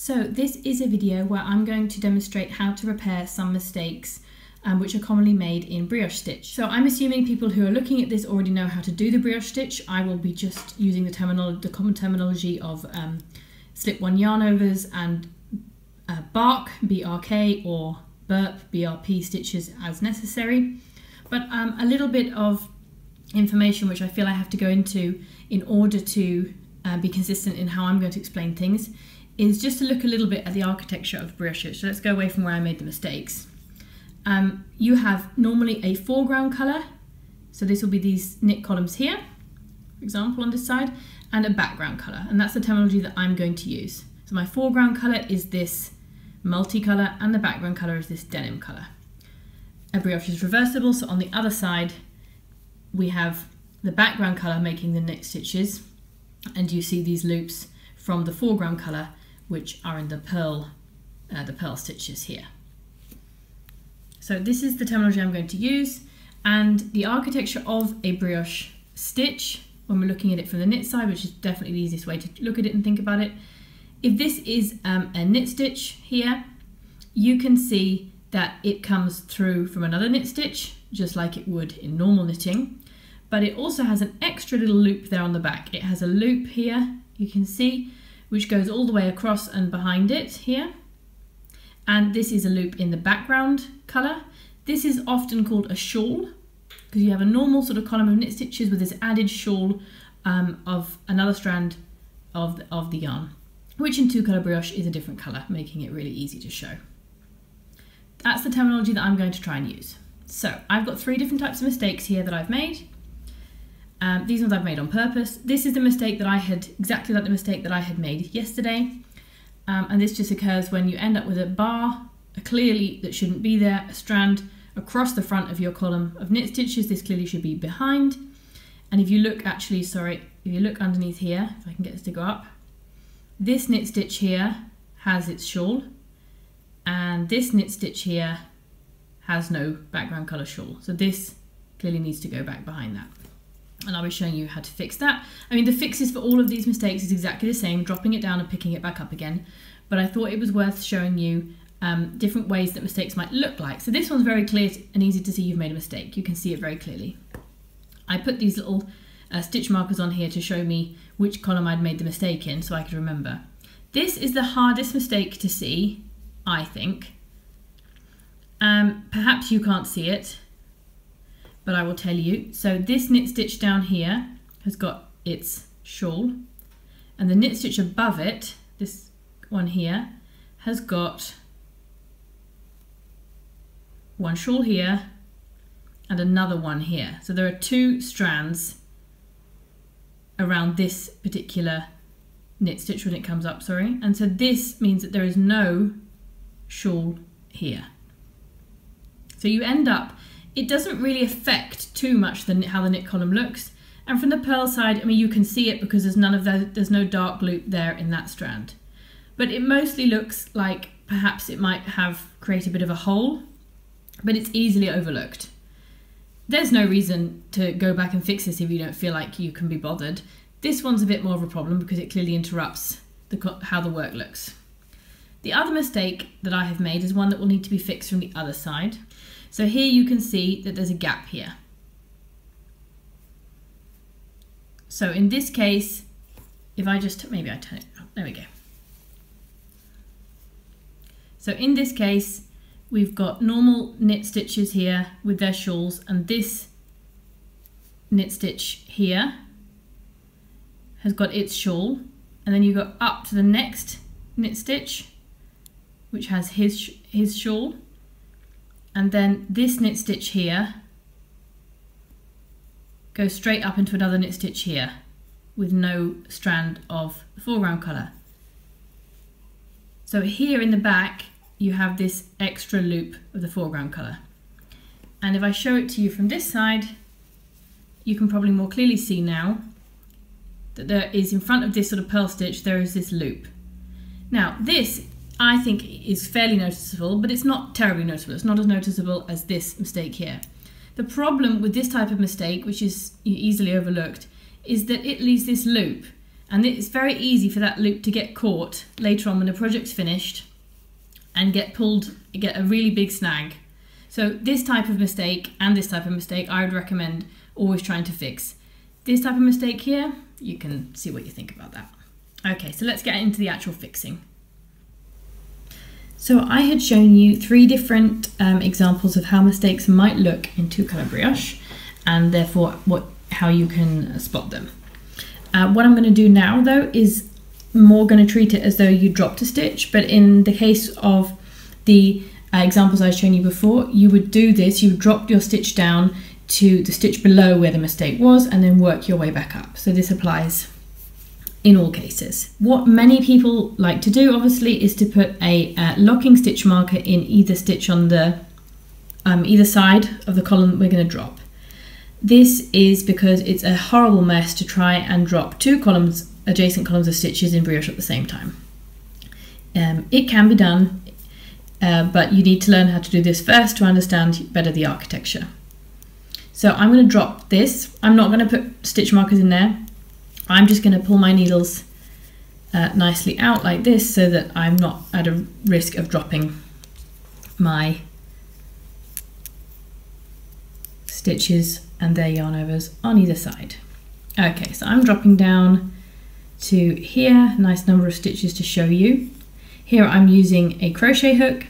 So this is a video where I'm going to demonstrate how to repair some mistakes which are commonly made in brioche stitch. So I'm assuming people who are looking at this already know how to do the brioche stitch. I will be just using the common terminology of slip-one yarn overs and bark, BRK, or burp, BRP stitches as necessary. But a little bit of information which I feel I have to go into in order to be consistent in how I'm going to explain things is just to look a little bit at the architecture of brioche stitch. So let's go away from where I made the mistakes. You have normally a foreground colour, so this will be these knit columns here, for example, on this side, and a background colour, and that's the terminology that I'm going to use. So my foreground colour is this multicolour and the background colour is this denim colour. A brioche is reversible, so on the other side we have the background colour making the knit stitches, and you see these loops from the foreground colour which are in the pearl stitches here. So this is the terminology I'm going to use, and the architecture of a brioche stitch, when we're looking at it from the knit side, which is definitely the easiest way to look at it and think about it. If this is a knit stitch here, you can see that it comes through from another knit stitch, just like it would in normal knitting, but it also has an extra little loop there on the back. It has a loop here, you can see, which goes all the way across and behind it here. And this is a loop in the background colour. This is often called a shawl, because you have a normal sort of column of knit stitches with this added shawl of another strand of the yarn, which in two-colour brioche is a different colour, making it really easy to show. That's the terminology that I'm going to try and use. So I've got three different types of mistakes here that I've made. These ones I've made on purpose. This is the mistake that I had, exactly like the mistake that I had made yesterday. And this just occurs when you end up with a bar, clearly that shouldn't be there, a strand across the front of your column of knit stitches. This clearly should be behind. And if you look if you look underneath here, if I can get this to go up, this knit stitch here has its shawl, and this knit stitch here has no background colour shawl. So this clearly needs to go back behind that. And I'll be showing you how to fix that. I mean, the fixes for all of these mistakes is exactly the same, dropping it down and picking it back up again. But I thought it was worth showing you different ways that mistakes might look like. So this one's very clear and easy to see you've made a mistake. You can see it very clearly. I put these little stitch markers on here to show me which column I'd made the mistake in so I could remember. This is the hardest mistake to see, I think. Perhaps you can't see it, but I will tell you. So this knit stitch down here has got its shawl, and the knit stitch above it, this one here, has got one shawl here and another one here. So there are two strands around this particular knit stitch when it comes up, sorry. And so this means that there is no shawl here. So you end up, it doesn't really affect too much how the knit column looks. And from the purl side, I mean, you can see it because there's no dark loop there in that strand. But it mostly looks like perhaps it might have created a bit of a hole, but it's easily overlooked. There's no reason to go back and fix this if you don't feel like you can be bothered. This one's a bit more of a problem because it clearly interrupts how the work looks. The other mistake that I have made is one that will need to be fixed from the other side. So here you can see that there's a gap here. So in this case, if I just, maybe I turn it up, there we go. So in this case, we've got normal knit stitches here with their shawls, and this knit stitch here has got its shawl, and then you go up to the next knit stitch, which has his shawl. And then this knit stitch here goes straight up into another knit stitch here with no strand of the foreground colour. So here in the back you have this extra loop of the foreground colour. And if I show it to you from this side, you can probably more clearly see now that there is, in front of this sort of purl stitch, there is this loop. Now this, I think, is fairly noticeable, but it's not terribly noticeable. It's not as noticeable as this mistake here. The problem with this type of mistake, which is easily overlooked, is that it leaves this loop. And it's very easy for that loop to get caught later on when the project's finished and get a really big snag. So this type of mistake and this type of mistake, I would recommend always trying to fix. This type of mistake here, you can see what you think about that. Okay, so let's get into the actual fixing. So I had shown you 3 different examples of how mistakes might look in 2-color brioche, and therefore how you can spot them. What I'm going to do now though is more going to treat it as though you dropped a stitch, but in the case of the examples I've shown you before, you would do this, you would drop your stitch down to the stitch below where the mistake was and then work your way back up. So this applies in all cases. What many people like to do obviously is to put a locking stitch marker in either stitch on the either side of the column we're going to drop. This is because it's a horrible mess to try and drop 2 columns, adjacent columns of stitches in brioche at the same time. It can be done, but you need to learn how to do this first to understand better the architecture. So I'm going to drop this. I'm not going to put stitch markers in there. I'm just going to pull my needles nicely out like this so that I'm not at a risk of dropping my stitches and their yarn overs on either side. Okay, so I'm dropping down to here, nice number of stitches to show you. Here I'm using a crochet hook,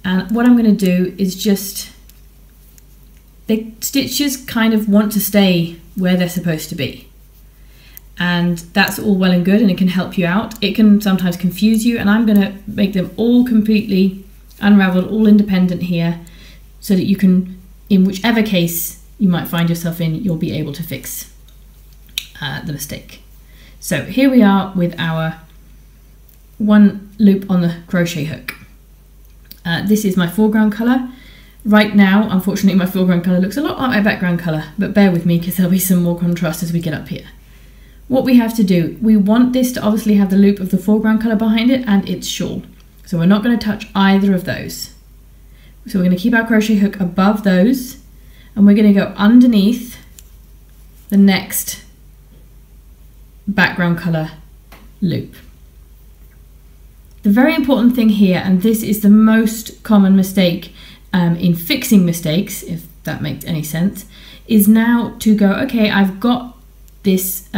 and what I'm going to do is just, the stitches kind of want to stay where they're supposed to be. And that's all well and good, and it can help you out. It can sometimes confuse you, and I'm going to make them all completely unraveled, all independent here, so that you can, in whichever case you might find yourself in, you'll be able to fix the mistake. So here we are with our 1 loop on the crochet hook. This is my foreground colour. Right now, unfortunately, my foreground colour looks a lot like my background colour, but bear with me because there'll be some more contrast as we get up here. What we have to do, we want this to obviously have the loop of the foreground colour behind it and its shawl. So we're not going to touch either of those. So we're going to keep our crochet hook above those, and we're going to go underneath the next background colour loop. The very important thing here, and this is the most common mistake in fixing mistakes, if that makes any sense, is now to go, okay, I've got this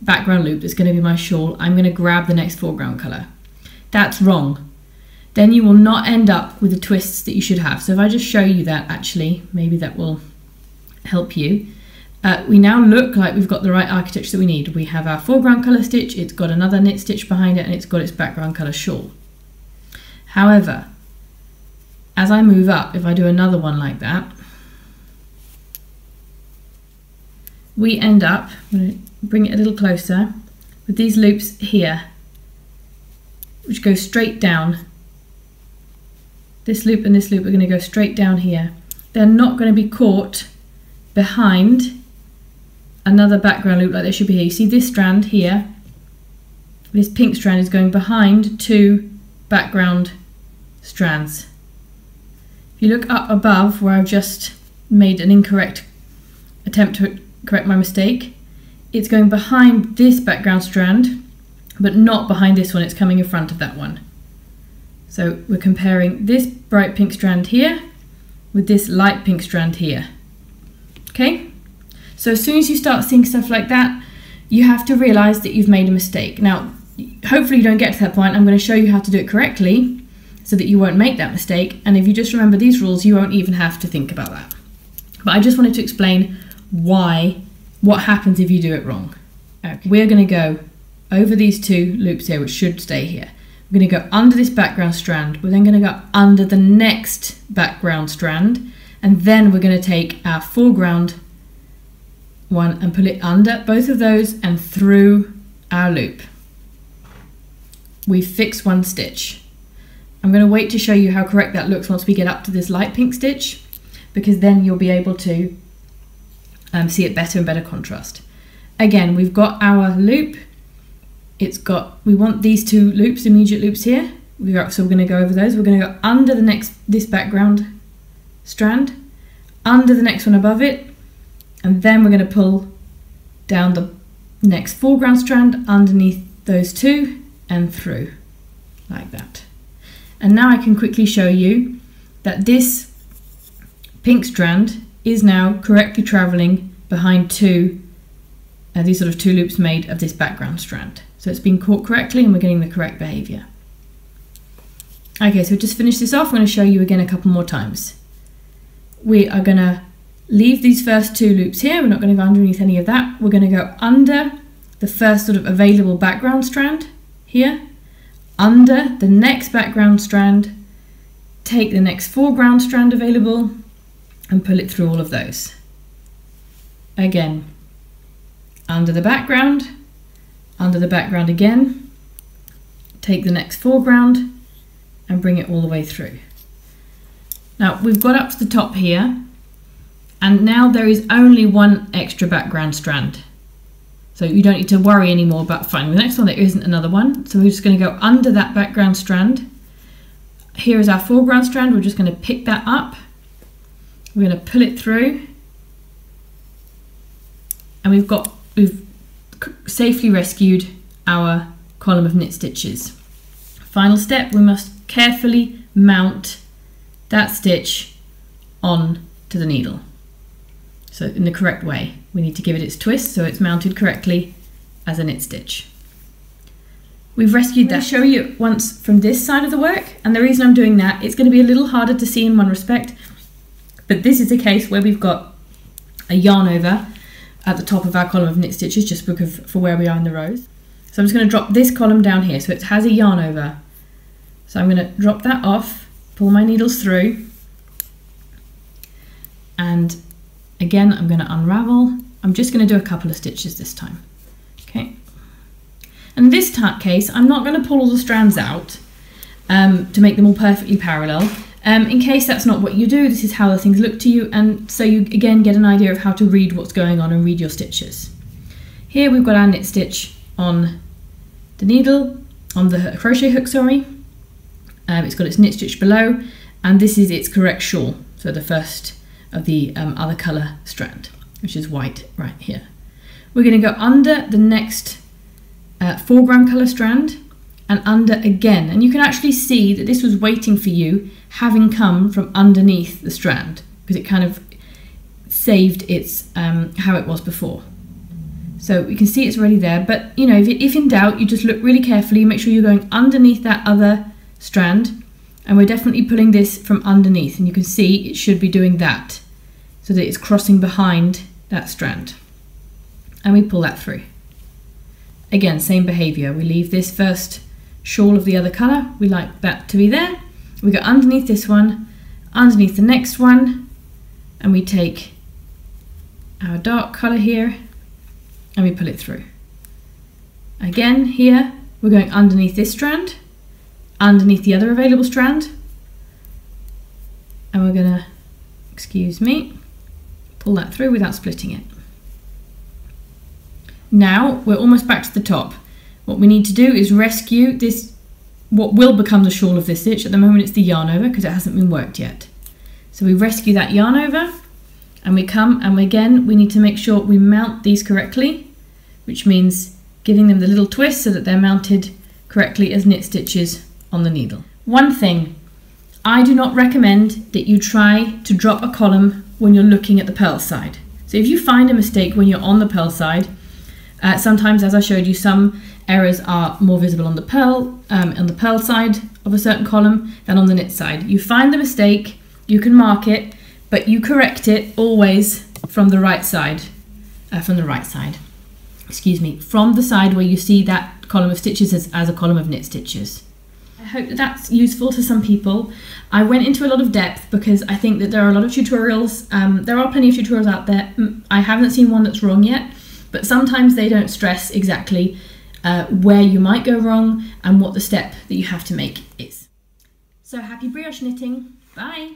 background loop that's going to be my shawl, I'm going to grab the next foreground colour. That's wrong. Then you will not end up with the twists that you should have. So if I just show you that, actually, maybe that will help you. We now look like we've got the right architecture that we need. We have our foreground colour stitch, it's got another knit stitch behind it, and it's got its background colour shawl. However, as I move up, if I do another one like that, we end up, I'm going to bring it a little closer, with these loops here, which go straight down. This loop and this loop are going to go straight down here. They're not going to be caught behind another background loop like they should be here. You see this strand here, this pink strand is going behind 2 background strands. If you look up above where I've just made an incorrect attempt to correct my mistake, it's going behind this background strand, but not behind this one, it's coming in front of that one. So we're comparing this bright pink strand here with this light pink strand here. Okay? So as soon as you start seeing stuff like that, you have to realize that you've made a mistake. Now, hopefully you don't get to that point. I'm going to show you how to do it correctly so that you won't make that mistake. And if you just remember these rules, you won't even have to think about that. But I just wanted to explain what happens if you do it wrong. Okay. We're going to go over these 2 loops here, which should stay here. We're going to go under this background strand. We're then going to go under the next background strand, and then we're going to take our foreground one and pull it under both of those and through our loop. We've fixed 1 stitch. I'm going to wait to show you how correct that looks once we get up to this light pink stitch, because then you'll be able to see it better and better contrast. Again, we've got our loop. We want these 2 loops, immediate loops here. So we're going to go over those. We're going to go under this background strand, under the next one above it, and then we're going to pull down next foreground strand underneath those two and through, like that. And now I can quickly show you that this pink strand is now correctly traveling behind these sort of two loops made of this background strand. So it's been caught correctly and we're getting the correct behavior. Okay, so just finish this off. I'm going to show you again a couple more times. We are going to leave these first two loops here. We're not going to go underneath any of that. We're going to go under the first sort of available background strand here, under the next background strand, take the next foreground strand available and pull it through all of those. Again, under the background again, take the next foreground and bring it all the way through. Now we've got up to the top here, and now there is only one extra background strand. So you don't need to worry anymore about finding the next one. There isn't another one. So we're just going to go under that background strand. Here is our foreground strand. We're just going to pick that up. We're going to pull it through. And we've safely rescued our column of knit stitches. Final step, we must carefully mount that stitch on to the needle. So in the correct way, we need to give it its twist so it's mounted correctly as a knit stitch. We've rescued that. I'll show you it once from this side of the work, and the reason I'm doing that, it's going to be a little harder to see in one respect, but this is a case where we've got a yarn over at the top of our column of knit stitches just because for where we are in the rows. So I'm just going to drop this column down here so it has a yarn over. So I'm going to drop that off, pull my needles through, and again I'm going to unravel. I'm just going to do a couple of stitches this time. Okay. And in this case I'm not going to pull all the strands out to make them all perfectly parallel. In case that's not what you do, this is how the things look to you, and so you again get an idea of how to read what's going on and read your stitches. Here we've got our knit stitch on the needle, on the crochet hook, sorry. It's got its knit stitch below, and this is its correct shawl, so the first of the other colour strand, which is white right here. We're going to go under the next foreground colour strand and under again, and you can actually see that this was waiting for you, having come from underneath the strand, because it kind of saved its how it was before. So you can see it's already there, but you know, if in doubt, you just look really carefully, make sure you're going underneath that other strand, and we're definitely pulling this from underneath, and you can see it should be doing that so that it's crossing behind that strand, and we pull that through. Again, same behavior. We leave this first shawl of the other color, we like that to be there. We go underneath this one, underneath the next one, and we take our dark color here and we pull it through. Again, here we're going underneath this strand, underneath the other available strand, and we're gonna, excuse me, pull that through without splitting it. Now we're almost back to the top. What we need to do is rescue this, what will become the shawl of this stitch. At the moment it's the yarn over because it hasn't been worked yet. So we rescue that yarn over, and we come, and again we need to make sure we mount these correctly, which means giving them the little twist so that they're mounted correctly as knit stitches on the needle. One thing, I do not recommend that you try to drop a column when you're looking at the purl side. So if you find a mistake when you're on the purl side, sometimes, as I showed you, some errors are more visible on the purl side of a certain column than on the knit side. You find the mistake, you can mark it, but you correct it always from the right side, excuse me, from the side where you see that column of stitches as a column of knit stitches. I hope that that's useful to some people. I went into a lot of depth because I think that there are a lot of tutorials. There are plenty of tutorials out there. I haven't seen one that's wrong yet, but sometimes they don't stress exactly where you might go wrong and what the step that you have to make is. So happy brioche knitting. Bye.